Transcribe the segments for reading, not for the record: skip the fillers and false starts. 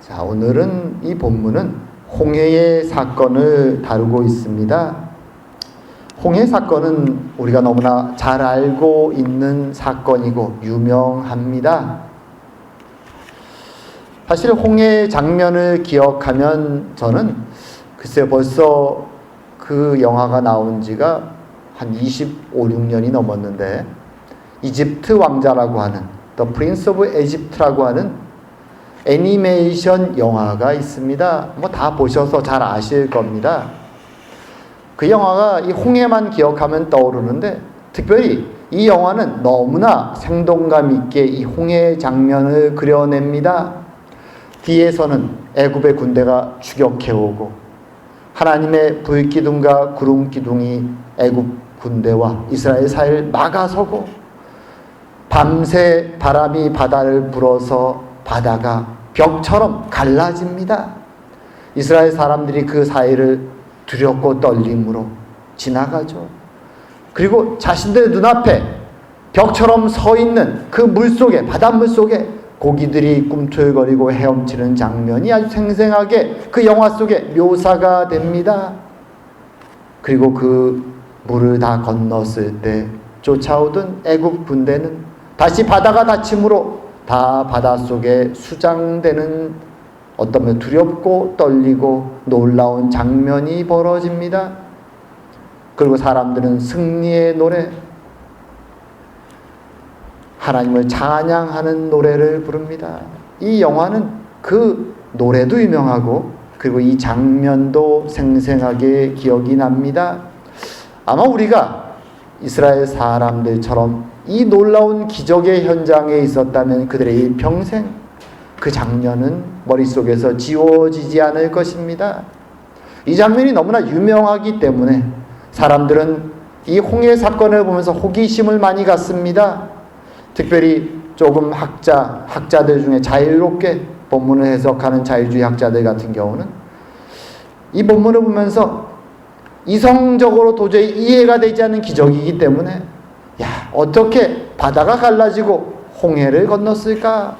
자, 오늘은 이 본문은 홍해의 사건을 다루고 있습니다. 홍해 사건은 우리가 너무나 잘 알고 있는 사건이고 유명합니다. 사실 홍해 장면을 기억하면 저는 글쎄요, 벌써 그 영화가 나온 지가 한 25, 6년이 넘었는데 이집트 왕자라고 하는 The Prince of Egypt라고 하는 애니메이션 영화가 있습니다. 뭐 다 보셔서 잘 아실 겁니다. 그 영화가 이 홍해만 기억하면 떠오르는데 특별히 이 영화는 너무나 생동감 있게 이 홍해 장면을 그려냅니다. 뒤에서는 애굽의 군대가 추격해오고 하나님의 불기둥과 구름기둥이 애굽 군대와 이스라엘 사이를 막아서고 밤새 바람이 바다를 불어서 바다가 벽처럼 갈라집니다. 이스라엘 사람들이 그 사이를 두렵고 떨림으로 지나가죠. 그리고 자신들 눈앞에 벽처럼 서 있는 그 물속에, 바닷물 속에 고기들이 꿈틀거리고 헤엄치는 장면이 아주 생생하게 그 영화 속에 묘사가 됩니다. 그리고 그 물을 다 건넜을 때 쫓아오던 애굽 군대는 다시 바다가 닫힘으로 다 바닷속에 수장되는 어떤 두렵고 떨리고 놀라운 장면이 벌어집니다. 그리고 사람들은 승리의 노래, 하나님을 찬양하는 노래를 부릅니다. 이 영화는 그 노래도 유명하고 그리고 이 장면도 생생하게 기억이 납니다. 아마 우리가 이스라엘 사람들처럼 이 놀라운 기적의 현장에 있었다면 그들의 일평생 그 장면은 머릿속에서 지워지지 않을 것입니다. 이 장면이 너무나 유명하기 때문에 사람들은 이 홍해 사건을 보면서 호기심을 많이 갖습니다. 특별히 조금 학자들 중에 자유롭게 본문을 해석하는 자유주의 학자들 같은 경우는 이 본문을 보면서 이성적으로 도저히 이해가 되지 않는 기적이기 때문에 어떻게 바다가 갈라지고 홍해를 건넜을까?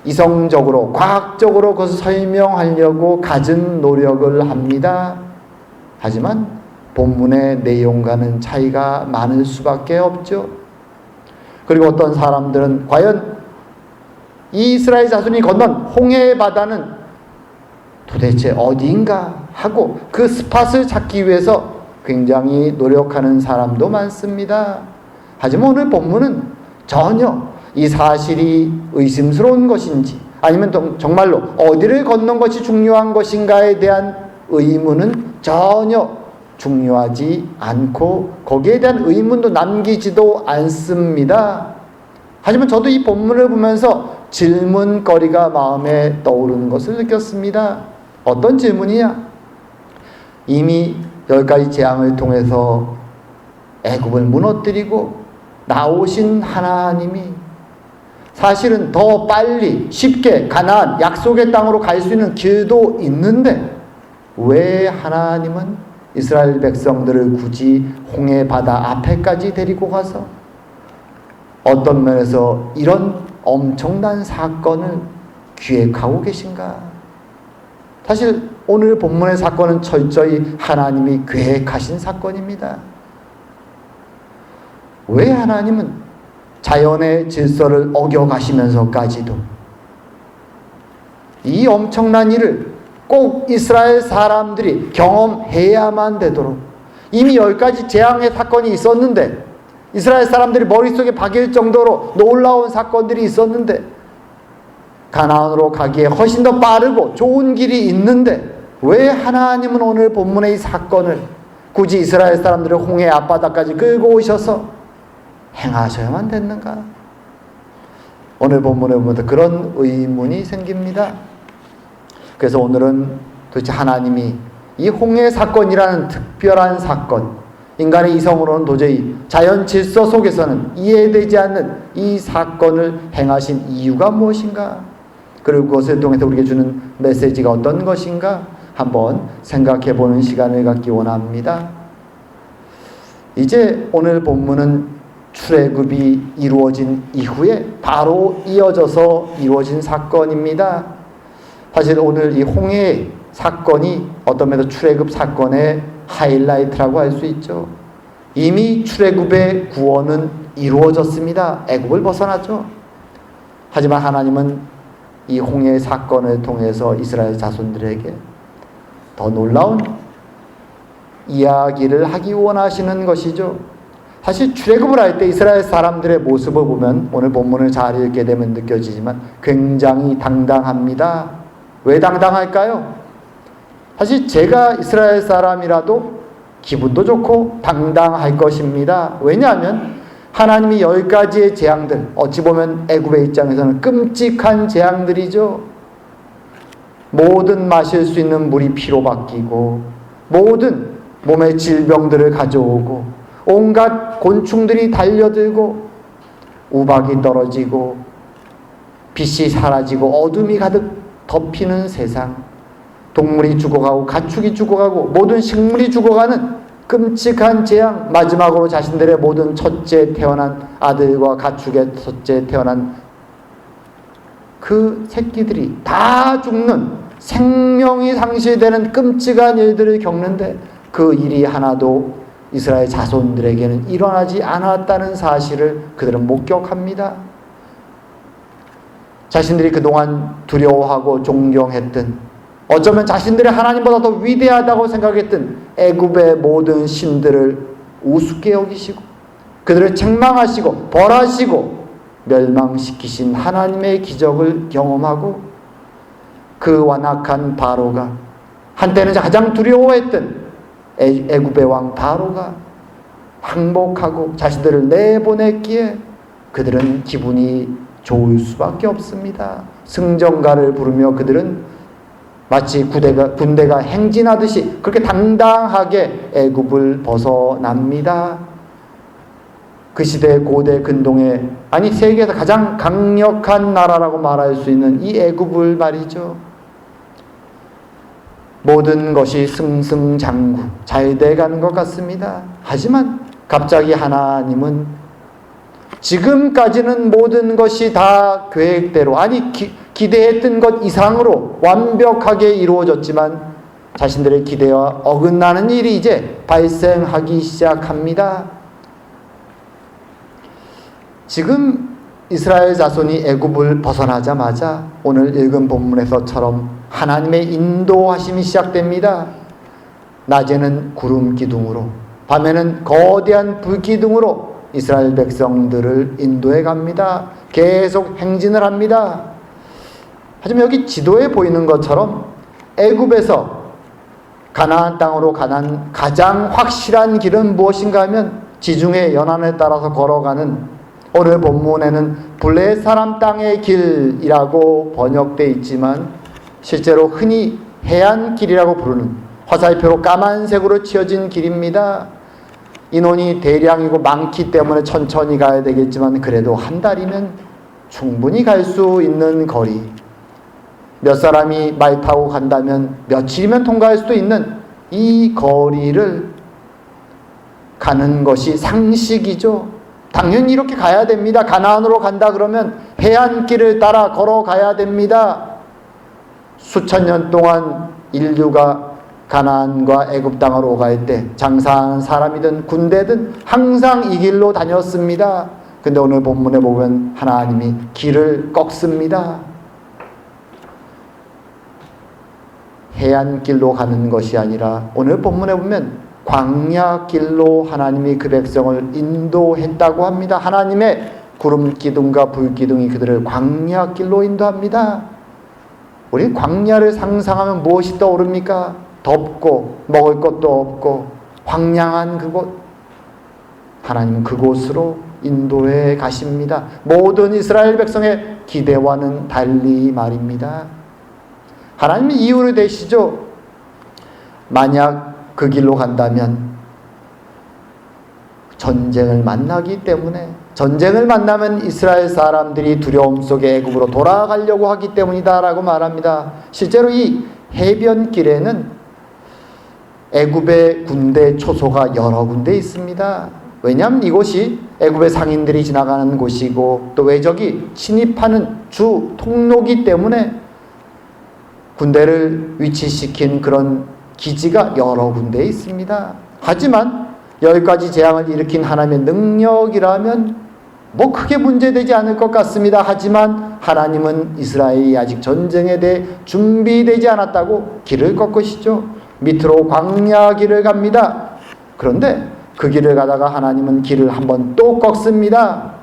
이성적으로, 과학적으로 그것을 설명하려고 갖은 노력을 합니다. 하지만 본문의 내용과는 차이가 많을 수밖에 없죠. 그리고 어떤 사람들은 과연 이 이스라엘 자손이 건넌 홍해의 바다는 도대체 어디인가 하고 그 스팟을 찾기 위해서 굉장히 노력하는 사람도 많습니다. 하지만 오늘 본문은 전혀 이 사실이 의심스러운 것인지 아니면 정말로 어디를 건넌 것이 중요한 것인가에 대한 의문은 전혀 중요하지 않고 거기에 대한 의문도 남기지도 않습니다. 하지만 저도 이 본문을 보면서 질문거리가 마음에 떠오르는 것을 느꼈습니다. 어떤 질문이냐? 이미 10가지 재앙을 통해서 애굽을 무너뜨리고 나오신 하나님이 사실은 더 빨리 쉽게 가나안 약속의 땅으로 갈 수 있는 길도 있는데 왜 하나님은 이스라엘 백성들을 굳이 홍해 바다 앞에까지 데리고 가서 어떤 면에서 이런 엄청난 사건을 기획하고 계신가? 사실 오늘 본문의 사건은 철저히 하나님이 계획하신 사건입니다. 왜 하나님은 자연의 질서를 어겨가시면서까지도 이 엄청난 일을 꼭 이스라엘 사람들이 경험해야만 되도록 이미 10가지 재앙의 사건이 있었는데 이스라엘 사람들이 머릿속에 박일 정도로 놀라운 사건들이 있었는데 가나안으로 가기에 훨씬 더 빠르고 좋은 길이 있는데 왜 하나님은 오늘 본문의 이 사건을 굳이 이스라엘 사람들을 홍해 앞바다까지 끌고 오셔서 행하셔야만 됐는가? 오늘 본문에 보면 그런 의문이 생깁니다. 그래서 오늘은 도대체 하나님이 이 홍해 사건이라는 특별한 사건, 인간의 이성으로는 도저히 자연 질서 속에서는 이해되지 않는 이 사건을 행하신 이유가 무엇인가? 그리고 그것을 통해서 우리에게 주는 메시지가 어떤 것인가? 한번 생각해 보는 시간을 갖기 원합니다. 이제 오늘 본문은 출애굽이 이루어진 이후에 바로 이어져서 이루어진 사건입니다. 사실 오늘 이 홍해 사건이 어떤 면에서 출애굽 사건의 하이라이트라고 할 수 있죠. 이미 출애굽의 구원은 이루어졌습니다. 애굽을 벗어났죠. 하지만 하나님은 이 홍해 사건을 통해서 이스라엘 자손들에게 더 놀라운 이야기를 하기 원하시는 것이죠. 사실 출애굽을 할 때 이스라엘 사람들의 모습을 보면 오늘 본문을 잘 읽게 되면 느껴지지만 굉장히 당당합니다. 왜 당당할까요? 사실 제가 이스라엘 사람이라도 기분도 좋고 당당할 것입니다. 왜냐하면 하나님이 10가지의 재앙들, 어찌 보면 애굽의 입장에서는 끔찍한 재앙들이죠. 모든 마실 수 있는 물이 피로 바뀌고 모든 몸의 질병들을 가져오고 온갖 곤충들이 달려들고 우박이 떨어지고 빛이 사라지고 어둠이 가득 덮이는 세상, 동물이 죽어가고 가축이 죽어가고 모든 식물이 죽어가는 끔찍한 재앙, 마지막으로 자신들의 모든 첫째 태어난 아들과 가축의 첫째 태어난 그 새끼들이 다 죽는, 생명이 상실되는 끔찍한 일들을 겪는데 그 일이 하나도 이스라엘 자손들에게는 일어나지 않았다는 사실을 그들은 목격합니다. 자신들이 그동안 두려워하고 존경했던, 어쩌면 자신들의 하나님보다 더 위대하다고 생각했던 애굽의 모든 신들을 우습게 여기시고 그들을 책망하시고 벌하시고 멸망시키신 하나님의 기적을 경험하고 그 완악한 바로가, 한때는 가장 두려워했던 애굽의 왕 바로가 항복하고 자신들을 내보냈기에 그들은 기분이 좋을 수밖에 없습니다. 승전가를 부르며 그들은 마치 군대가 행진하듯이 그렇게 당당하게 애굽을 벗어납니다. 그 시대 고대 근동의, 아니 세계에서 가장 강력한 나라라고 말할 수 있는 이 애굽을 말이죠. 모든 것이 승승장구 잘 돼가는 것 같습니다. 하지만 갑자기 하나님은 지금까지는 모든 것이 다 계획대로, 아니 기대했던 것 이상으로 완벽하게 이루어졌지만 자신들의 기대와 어긋나는 일이 이제 발생하기 시작합니다. 지금 이스라엘 자손이 애굽을 벗어나자마자 오늘 읽은 본문에서처럼 하나님의 인도하심이 시작됩니다. 낮에는 구름 기둥으로, 밤에는 거대한 불 기둥으로 이스라엘 백성들을 인도해 갑니다. 계속 행진을 합니다. 하지만 여기 지도에 보이는 것처럼 애굽에서 가나안 땅으로 가는 가장 확실한 길은 무엇인가 하면 지중해 연안을 따라서 걸어가는, 오늘 본문에는 블레 사람 땅의 길이라고 번역되어 있지만 실제로 흔히 해안길이라고 부르는 화살표로 까만색으로 치어진 길입니다. 인원이 대량이고 많기 때문에 천천히 가야 되겠지만 그래도 한 달이면 충분히 갈 수 있는 거리, 몇 사람이 말 타고 간다면 며칠이면 통과할 수도 있는 이 거리를 가는 것이 상식이죠. 당연히 이렇게 가야 됩니다. 가나안으로 간다 그러면 해안길을 따라 걸어가야 됩니다. 수천 년 동안 인류가 가나안과 애굽 땅으로 갈 때 장사하는 사람이든 군대든 항상 이 길로 다녔습니다. 근데 오늘 본문에 보면 하나님이 길을 꺾습니다. 해안길로 가는 것이 아니라 오늘 본문에 보면 광야길로 하나님이 그 백성을 인도했다고 합니다. 하나님의 구름 기둥과 불 기둥이 그들을 광야길로 인도합니다. 우리 광야를 상상하면 무엇이 떠오릅니까? 덥고 먹을 것도 없고 황량한 그곳, 하나님은 그곳으로 인도해 가십니다. 모든 이스라엘 백성의 기대와는 달리 말입니다. 하나님이 이유를 대시죠. 만약 그 길로 간다면 전쟁을 만나기 때문에, 전쟁을 만나면 이스라엘 사람들이 두려움 속에 애굽으로 돌아가려고 하기 때문이다 라고 말합니다. 실제로 이 해변길에는 애굽의 군대 초소가 여러 군데 있습니다. 왜냐하면 이곳이 애굽의 상인들이 지나가는 곳이고 또 외적이 침입하는 주 통로이기 때문에 군대를 위치시킨 그런 기지가 여러 군데 있습니다. 하지만 여기까지 재앙을 일으킨 하나님의 능력이라면 뭐 크게 문제되지 않을 것 같습니다. 하지만 하나님은 이스라엘이 아직 전쟁에 대해 준비되지 않았다고 길을 꺾으시죠. 밑으로 광야 길을 갑니다. 그런데 그 길을 가다가 하나님은 길을 한번 또 꺾습니다.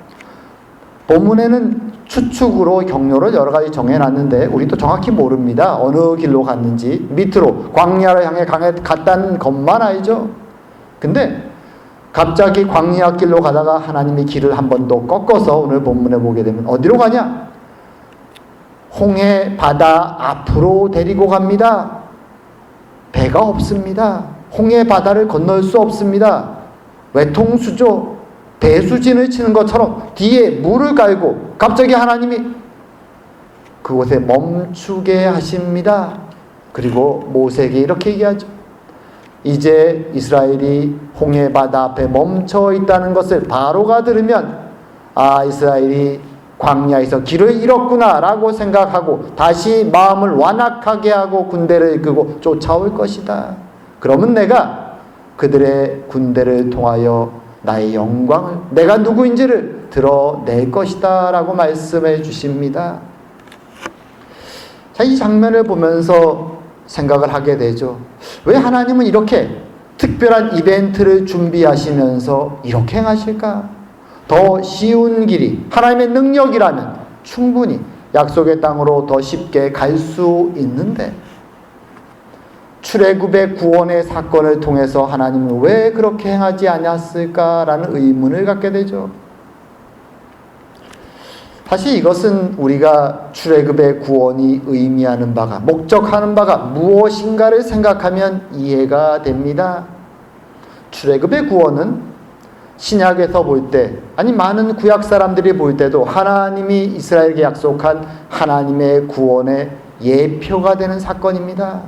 본문에는 추측으로 경로를 여러 가지 정해놨는데 우리도 정확히 모릅니다. 어느 길로 갔는지. 밑으로 광야를 향해 갔다는 것만 알죠. 근데 갑자기 광야 길로 가다가 하나님이 길을 한 번 더 꺾어서 오늘 본문에 보게 되면 어디로 가냐? 홍해 바다 앞으로 데리고 갑니다. 배가 없습니다. 홍해 바다를 건널 수 없습니다. 외통수죠. 배수진을 치는 것처럼 뒤에 물을 깔고 갑자기 하나님이 그곳에 멈추게 하십니다. 그리고 모세에게 이렇게 얘기하죠. 이제 이스라엘이 홍해 바다 앞에 멈춰 있다는 것을 바로가 들으면 아, 이스라엘이 광야에서 길을 잃었구나 라고 생각하고 다시 마음을 완악하게 하고 군대를 이끌고 쫓아올 것이다. 그러면 내가 그들의 군대를 통하여 나의 영광을, 내가 누구인지를 드러낼 것이다 라고 말씀해 주십니다. 자, 이 장면을 보면서 생각을 하게 되죠. 왜 하나님은 이렇게 특별한 이벤트를 준비하시면서 이렇게 행하실까? 더 쉬운 길이 하나님의 능력이라면 충분히 약속의 땅으로 더 쉽게 갈 수 있는데 출애굽의 구원의 사건을 통해서 하나님은 왜 그렇게 행하지 않았을까라는 의문을 갖게 되죠. 사실 이것은 우리가 출애굽의 구원이 의미하는 바가, 목적하는 바가 무엇인가를 생각하면 이해가 됩니다. 출애굽의 구원은 신약에서 볼 때, 아니 많은 구약 사람들이 볼 때도 하나님이 이스라엘에게 약속한 하나님의 구원의 예표가 되는 사건입니다.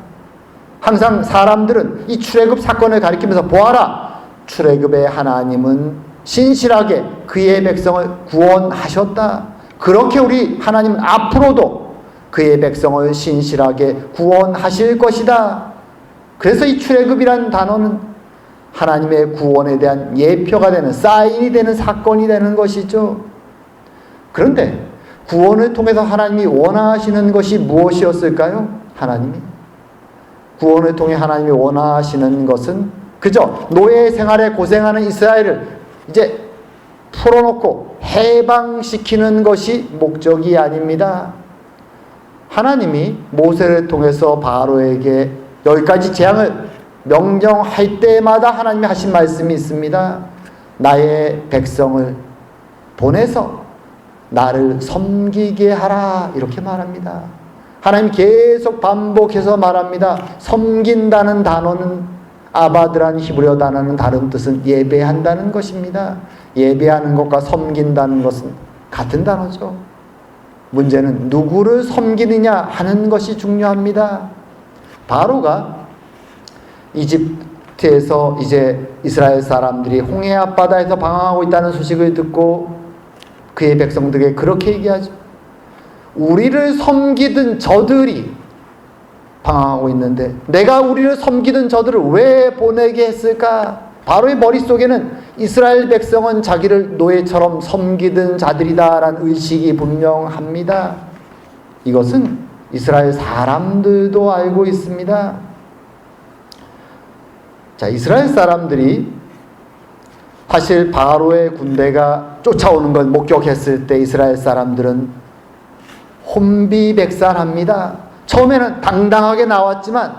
항상 사람들은 이 출애굽 사건을 가리키면서 보아라, 출애굽의 하나님은 신실하게 그의 백성을 구원하셨다. 그렇게 우리 하나님은 앞으로도 그의 백성을 신실하게 구원하실 것이다. 그래서 이 출애굽이라는 단어는 하나님의 구원에 대한 예표가 되는, 사인이 되는 사건이 되는 것이죠. 그런데 구원을 통해서 하나님이 원하시는 것이 무엇이었을까요? 하나님이 구원을 통해 하나님이 원하시는 것은 그저 노예 생활에 고생하는 이스라엘을 이제 풀어놓고 해방시키는 것이 목적이 아닙니다. 하나님이 모세를 통해서 바로에게 여기까지 재앙을 명령할 때마다 하나님이 하신 말씀이 있습니다. 나의 백성을 보내서 나를 섬기게 하라, 이렇게 말합니다. 하나님 계속 반복해서 말합니다. 섬긴다는 단어는 아바드라는 히브리어 단어는 다른 뜻은 예배한다는 것입니다. 예배하는 것과 섬긴다는 것은 같은 단어죠. 문제는 누구를 섬기느냐 하는 것이 중요합니다. 바로가 이집트에서 이제 이스라엘 사람들이 홍해 앞바다에서 방황하고 있다는 소식을 듣고 그의 백성들에게 그렇게 얘기하죠. 우리를 섬기던 저들이 방황하고 있는데 내가 우리를 섬기던 저들을 왜 보내게 했을까? 바로의 머릿속에는 이스라엘 백성은 자기를 노예처럼 섬기던 자들이다라는 의식이 분명합니다. 이것은 이스라엘 사람들도 알고 있습니다. 자, 이스라엘 사람들이 사실 바로의 군대가 쫓아오는 걸 목격했을 때 이스라엘 사람들은 혼비백산합니다. 처음에는 당당하게 나왔지만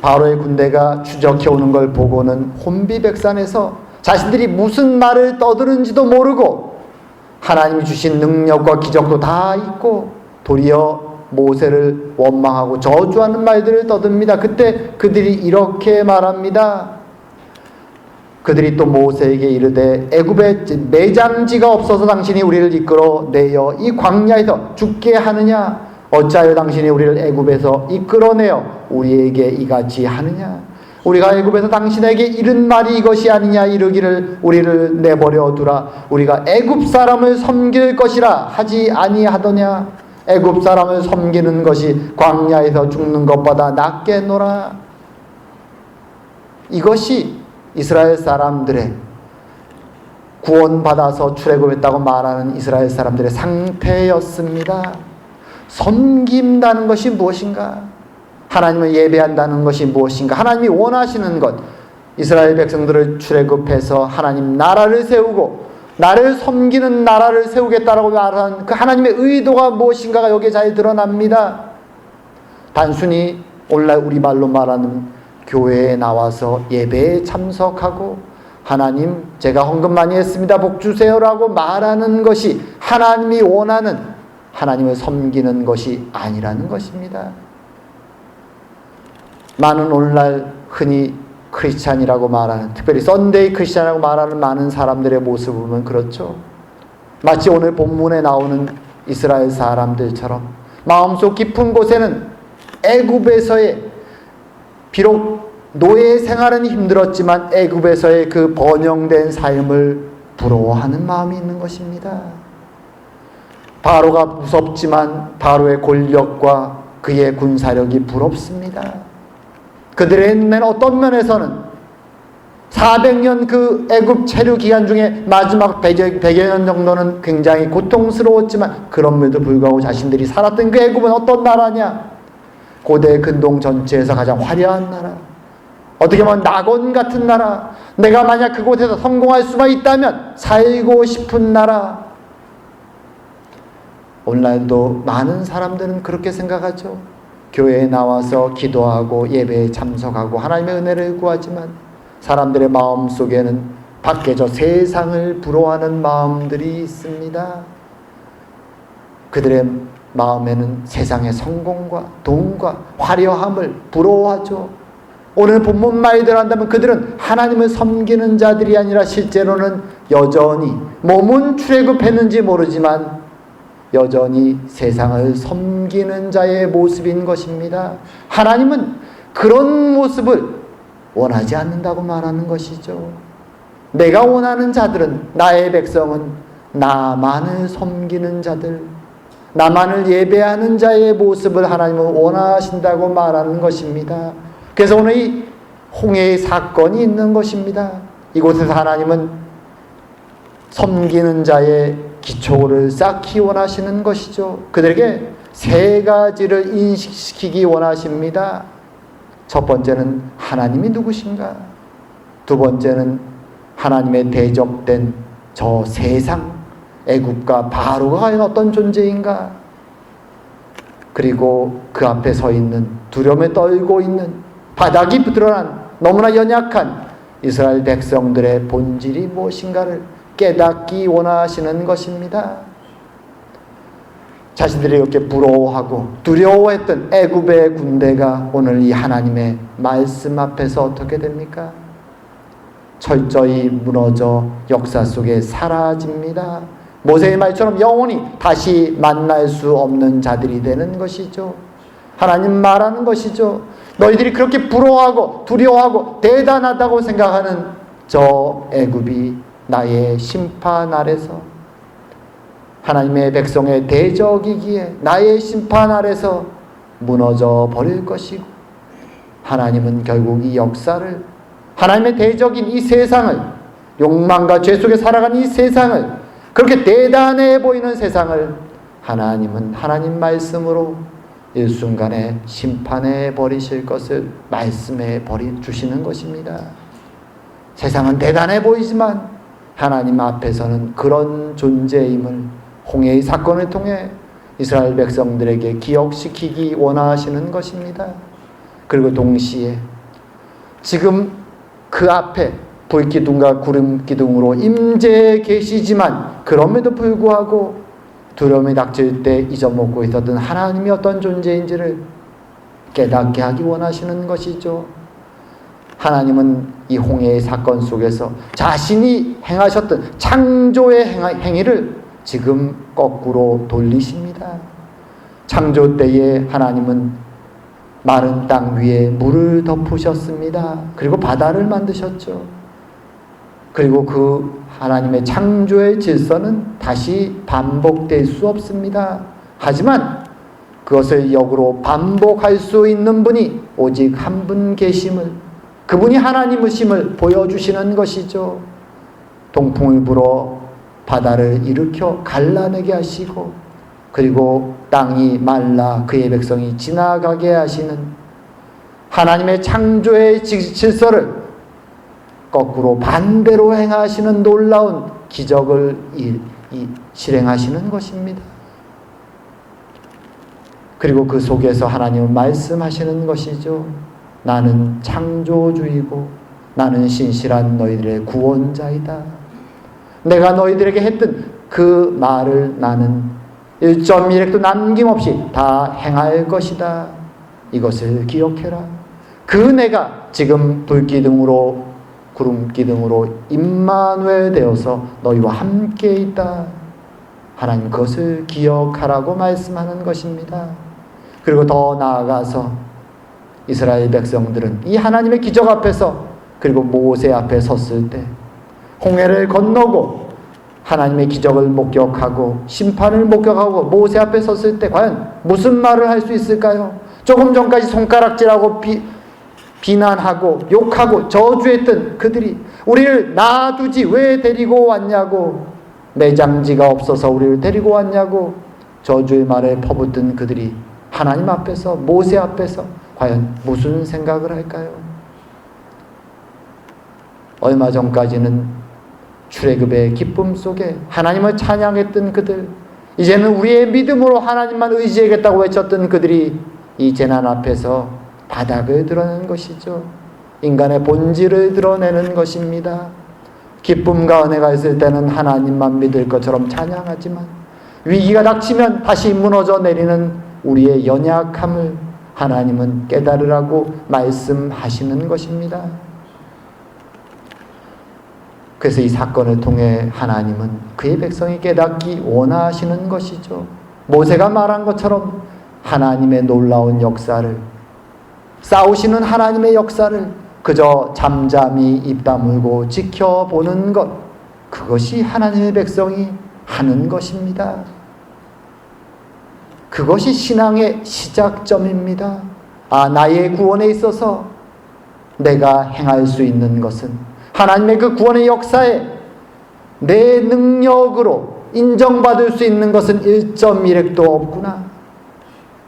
바로의 군대가 추적해 오는 걸 보고는 혼비백산해서 자신들이 무슨 말을 떠드는지도 모르고 하나님이 주신 능력과 기적도 다 잊고 도리어 모세를 원망하고 저주하는 말들을 떠듭니다. 그때 그들이 이렇게 말합니다. 그들이 또 모세에게 이르되 애굽에 매장지가 없어서 당신이 우리를 이끌어 내어 이 광야에서 죽게 하느냐? 어찌하여 당신이 우리를 애굽에서 이끌어내어 우리에게 이같이 하느냐? 우리가 애굽에서 당신에게 이른 말이 이것이 아니냐? 이르기를 우리를 내버려 두라. 우리가 애굽 사람을 섬길 것이라 하지 아니하더냐? 애굽 사람을 섬기는 것이 광야에서 죽는 것보다 낫겠노라. 이것이 이스라엘 사람들의 구원받아서 출애굽했다고 말하는 이스라엘 사람들의 상태였습니다. 섬긴다는 것이 무엇인가? 하나님을 예배한다는 것이 무엇인가? 하나님이 원하시는 것, 이스라엘 백성들을 출애굽해서 하나님 나라를 세우고 나를 섬기는 나라를 세우겠다라고 말하는 그 하나님의 의도가 무엇인가가 여기에 잘 드러납니다. 단순히 오늘날 우리말로 말하는 교회에 나와서 예배에 참석하고 하나님 제가 헌금 많이 했습니다 복 주세요라고 말하는 것이 하나님이 원하는 하나님을 섬기는 것이 아니라는 것입니다. 많은 오늘날 흔히 크리스찬이라고 말하는, 특별히 썬데이 크리스찬이라고 말하는 많은 사람들의 모습을 보면 그렇죠. 마치 오늘 본문에 나오는 이스라엘 사람들처럼 마음속 깊은 곳에는 애굽에서의, 비록 노예 생활은 힘들었지만 애굽에서의 그 번영된 삶을 부러워하는 마음이 있는 것입니다. 바로가 무섭지만 바로의 권력과 그의 군사력이 부럽습니다. 그들의 옛날 어떤 면에서는 400년 그 애굽 체류 기간 중에 마지막 100여 년 정도는 굉장히 고통스러웠지만 그럼에도 불구하고 자신들이 살았던 그 애굽은 어떤 나라냐? 고대 근동 전체에서 가장 화려한 나라, 어떻게 보면 낙원 같은 나라, 내가 만약 그곳에서 성공할 수만 있다면 살고 싶은 나라. 오늘날도 많은 사람들은 그렇게 생각하죠. 교회에 나와서 기도하고 예배에 참석하고 하나님의 은혜를 구하지만 사람들의 마음 속에는 밖에 저 세상을 부러워하는 마음들이 있습니다. 그들의 마음에는 세상의 성공과 돈과 화려함을 부러워하죠. 오늘 본문 말대로 한다면 그들은 하나님을 섬기는 자들이 아니라 실제로는 여전히 몸은 출애굽했는지 모르지만 여전히 세상을 섬기는 자의 모습인 것입니다. 하나님은 그런 모습을 원하지 않는다고 말하는 것이죠. 내가 원하는 자들은, 나의 백성은 나만을 섬기는 자들, 나만을 예배하는 자의 모습을 하나님은 원하신다고 말하는 것입니다. 그래서 오늘 이 홍해의 사건이 있는 것입니다. 이곳에서 하나님은 섬기는 자의 기초를 쌓기 원하시는 것이죠. 그들에게 세 가지를 인식시키기 원하십니다. 첫 번째는 하나님이 누구신가? 두 번째는 하나님의 대적된 저 세상, 애굽과 바로가 과연 어떤 존재인가? 그리고 그 앞에 서 있는, 두려움에 떨고 있는, 바닥이 드러난 너무나 연약한 이스라엘 백성들의 본질이 무엇인가를 깨닫기 원하시는 것입니다. 자신들이 이렇게 부러워하고 두려워했던 애굽의 군대가 오늘 이 하나님의 말씀 앞에서 어떻게 됩니까? 철저히 무너져 역사 속에 사라집니다. 모세의 말처럼 영원히 다시 만날 수 없는 자들이 되는 것이죠. 하나님 말하는 것이죠. 너희들이 그렇게 부러워하고 두려워하고 대단하다고 생각하는 저 애굽이 나의 심판 아래서, 하나님의 백성의 대적이기에 나의 심판 아래서 무너져 버릴 것이고, 하나님은 결국 이 역사를, 하나님의 대적인 이 세상을, 욕망과 죄 속에 살아가는 이 세상을, 그렇게 대단해 보이는 세상을 하나님은 하나님 말씀으로 일순간에 심판해 버리실 것을 말씀해 주시는 것입니다. 세상은 대단해 보이지만 하나님 앞에서는 그런 존재임을 홍해의 사건을 통해 이스라엘 백성들에게 기억시키기 원하시는 것입니다. 그리고 동시에 지금 그 앞에 불기둥과 구름기둥으로 임재해 계시지만 그럼에도 불구하고 두려움이 닥칠 때 잊어먹고 있었던 하나님이 어떤 존재인지를 깨닫게 하기 원하시는 것이죠. 하나님은 이 홍해의 사건 속에서 자신이 행하셨던 창조의 행위를 지금 거꾸로 돌리십니다. 창조 때에 하나님은 마른 땅 위에 물을 덮으셨습니다. 그리고 바다를 만드셨죠. 그리고 그 하나님의 창조의 질서는 다시 반복될 수 없습니다. 하지만 그것을 역으로 반복할 수 있는 분이 오직 한 분 계심을, 그분이 하나님이심을 보여주시는 것이죠. 동풍을 불어 바다를 일으켜 갈라내게 하시고, 그리고 땅이 말라 그의 백성이 지나가게 하시는 하나님의 창조의 질서를 거꾸로 반대로 행하시는 놀라운 기적을 실행하시는 것입니다. 그리고 그 속에서 하나님은 말씀하시는 것이죠. 나는 창조주이고 나는 신실한 너희들의 구원자이다. 내가 너희들에게 했던 그 말을 나는 1.1획도 남김없이 다 행할 것이다. 이것을 기억해라. 그 내가 지금 불기둥으로 구름기둥으로 임마누엘 되어서 너희와 함께 있다. 하나님 그것을 기억하라고 말씀하는 것입니다. 그리고 더 나아가서 이스라엘 백성들은 이 하나님의 기적 앞에서, 그리고 모세 앞에 섰을 때 홍해를 건너고 하나님의 기적을 목격하고 심판을 목격하고 모세 앞에 섰을 때 과연 무슨 말을 할 수 있을까요? 조금 전까지 손가락질하고 비난하고 욕하고 저주했던 그들이 우리를 놔두지 왜 데리고 왔냐고, 매장지가 없어서 우리를 데리고 왔냐고 저주의 말에 퍼붓던 그들이 하나님 앞에서, 모세 앞에서 과연 무슨 생각을 할까요? 얼마 전까지는 출애굽의 기쁨 속에 하나님을 찬양했던 그들, 이제는 우리의 믿음으로 하나님만 의지하겠다고 외쳤던 그들이 이 재난 앞에서 바닥을 드러내는 것이죠. 인간의 본질을 드러내는 것입니다. 기쁨과 은혜가 있을 때는 하나님만 믿을 것처럼 찬양하지만 위기가 닥치면 다시 무너져 내리는 우리의 연약함을 하나님은 깨달으라고 말씀하시는 것입니다. 그래서 이 사건을 통해 하나님은 그의 백성이 깨닫기 원하시는 것이죠. 모세가 말한 것처럼 하나님의 놀라운 역사를, 싸우시는 하나님의 역사를 그저 잠잠히 입 다물고 지켜보는 것, 그것이 하나님의 백성이 하는 것입니다. 그것이 신앙의 시작점입니다. 나의 구원에 있어서 내가 행할 수 있는 것은 하나님의 그 구원의 역사에 내 능력으로 인정받을 수 있는 것은 1.1획도 없구나.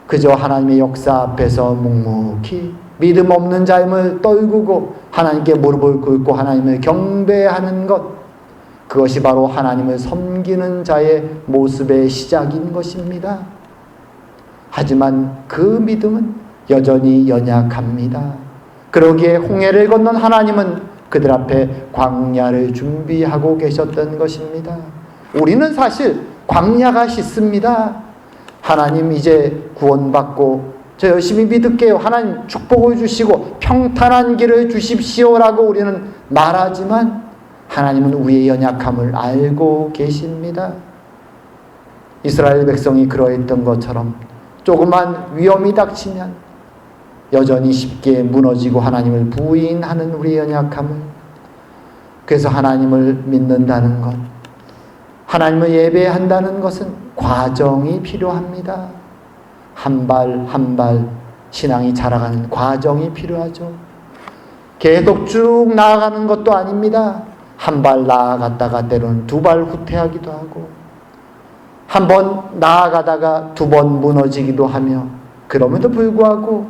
그저 하나님의 역사 앞에서 묵묵히 믿음 없는 자임을 떨구고 하나님께 무릎을 꿇고 하나님을 경배하는 것, 그것이 바로 하나님을 섬기는 자의 모습의 시작인 것입니다. 하지만 그 믿음은 여전히 연약합니다. 그러기에 홍해를 건넌 하나님은 그들 앞에 광야를 준비하고 계셨던 것입니다. 우리는 사실 광야가 싫습니다. 하나님 이제 구원받고 저 열심히 믿을게요. 하나님 축복을 주시고 평탄한 길을 주십시오라고 우리는 말하지만 하나님은 우리의 연약함을 알고 계십니다. 이스라엘 백성이 그러했던 것처럼 조그만 위험이 닥치면 여전히 쉽게 무너지고 하나님을 부인하는 우리의 연약함을, 그래서 하나님을 믿는다는 것, 하나님을 예배한다는 것은 과정이 필요합니다. 한 발 한 발 신앙이 자라가는 과정이 필요하죠. 계속 쭉 나아가는 것도 아닙니다. 한 발 나아갔다가 때로는 두 발 후퇴하기도 하고, 한 번 나아가다가 두 번 무너지기도 하며, 그럼에도 불구하고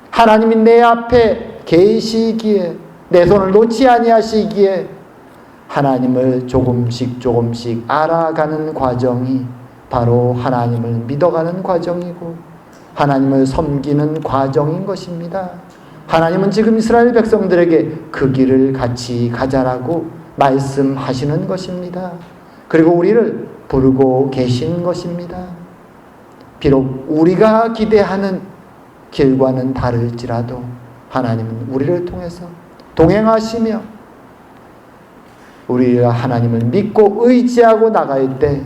하나님이 내 앞에 계시기에, 내 손을 놓지 아니하시기에 하나님을 조금씩 조금씩 알아가는 과정이 바로 하나님을 믿어가는 과정이고 하나님을 섬기는 과정인 것입니다. 하나님은 지금 이스라엘 백성들에게 그 길을 같이 가자라고 말씀하시는 것입니다. 그리고 우리를 부르고 계신 것입니다. 비록 우리가 기대하는 길과는 다를지라도 하나님은 우리를 통해서 동행하시며 우리가 하나님을 믿고 의지하고 나갈 때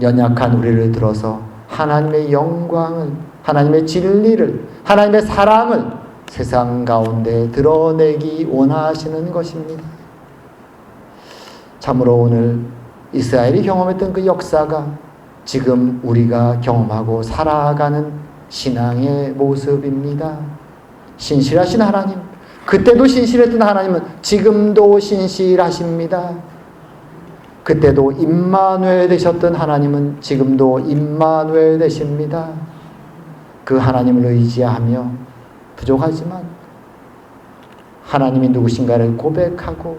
연약한 우리를 들어서 하나님의 영광을, 하나님의 진리를, 하나님의 사랑을 세상 가운데 드러내기 원하시는 것입니다. 참으로 오늘 이스라엘이 경험했던 그 역사가 지금 우리가 경험하고 살아가는 신앙의 모습입니다. 신실하신 하나님, 그때도 신실했던 하나님은 지금도 신실하십니다. 그때도 임마누엘 되셨던 하나님은 지금도 임마누엘 되십니다. 그 하나님을 의지하며 부족하지만 하나님이 누구신가를 고백하고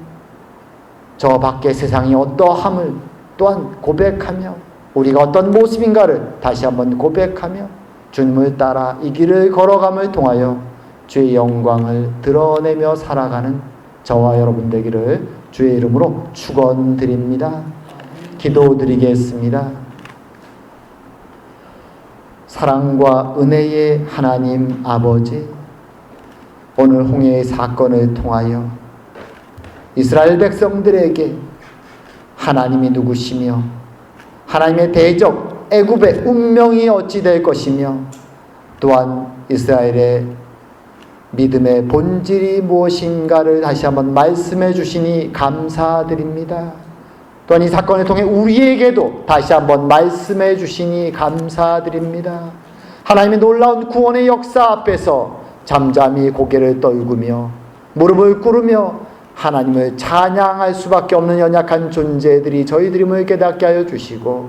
저 밖의 세상이 어떠함을 또한 고백하며 우리가 어떤 모습인가를 다시 한번 고백하며 주님을 따라 이 길을 걸어감을 통하여 주의 영광을 드러내며 살아가는 저와 여러분 되기를 주의 이름으로 축원드립니다. 기도드리겠습니다. 사랑과 은혜의 하나님 아버지, 오늘 홍해의 사건을 통하여 이스라엘 백성들에게 하나님이 누구시며 하나님의 대적 애굽의 운명이 어찌 될 것이며 또한 이스라엘의 믿음의 본질이 무엇인가를 다시 한번 말씀해 주시니 감사드립니다. 또한 이 사건을 통해 우리에게도 다시 한번 말씀해 주시니 감사드립니다. 하나님의 놀라운 구원의 역사 앞에서 잠잠히 고개를 떨구며 무릎을 꿇으며 하나님을 찬양할 수밖에 없는 연약한 존재들이 저희들임을 깨닫게 하여 주시고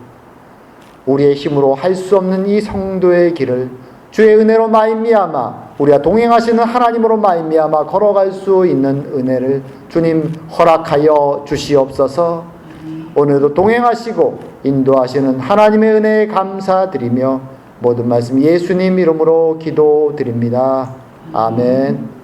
우리의 힘으로 할 수 없는 이 성도의 길을 주의 은혜로 말미암아 우리가 동행하시는 하나님으로 말미암아 걸어갈 수 있는 은혜를 주님 허락하여 주시옵소서. 오늘도 동행하시고 인도하시는 하나님의 은혜에 감사드리며 모든 말씀 예수님 이름으로 기도드립니다. 아멘.